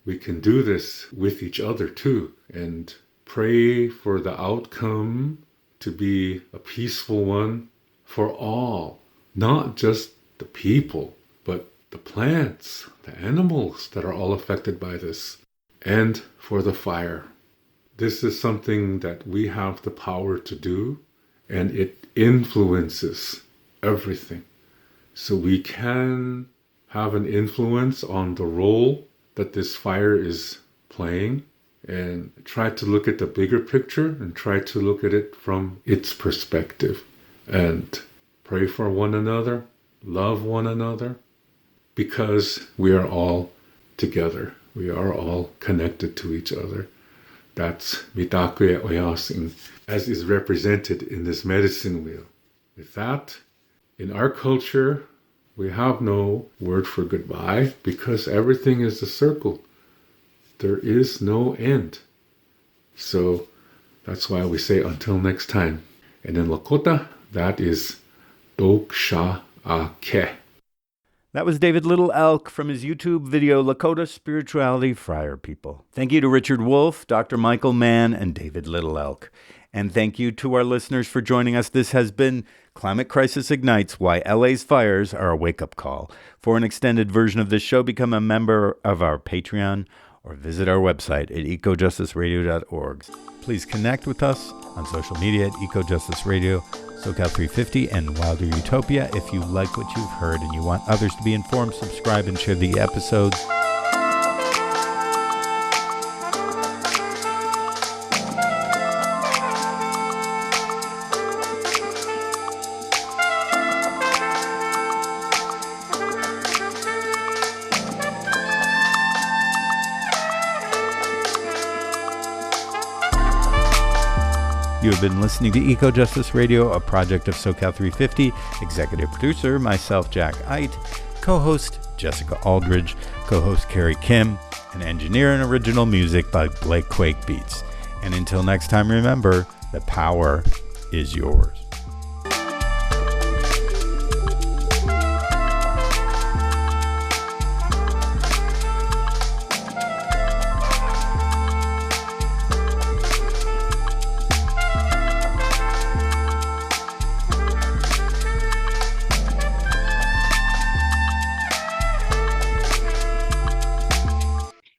We can do this with each other too, and pray for the outcome to be a peaceful one for all, not just the people, but the plants, the animals that are all affected by this, and for the fire. This is something that we have the power to do, and it influences everything. So we can have an influence on the role that this fire is playing, and try to look at the bigger picture and try to look at it from its perspective, and pray for one another, love one another, because we are all together. We are all connected to each other. That's Mitakuye Oyasin, as is represented in this medicine wheel. With that, in our culture, we have no word for goodbye because everything is a circle. There is no end. So that's why we say until next time. And in Lakota, that is Dok Sha A Ke. That was David Little Elk from his YouTube video, Lakota Spirituality Friar People. Thank you to Richard Wolff, Dr. Michael Mann, and David Little Elk. And thank you to our listeners for joining us. This has been Climate Crisis Ignites, Why LA's Fires Are a Wake-Up Call. For an extended version of this show, become a member of our Patreon or visit our website at ecojusticeradio.org. Please connect with us on social media at Ecojustice Radio, SoCal350, and Wilder Utopia. If you like what you've heard and you want others to be informed, subscribe and share the episodes. You have been listening to Eco Justice Radio, a project of SoCal 350. Executive producer, myself, Jack Ite. Co-host, Jessica Aldridge. Co-host, Carrie Kim. And engineer and original music by Blake Quake Beats. And until next time, remember, the power is yours.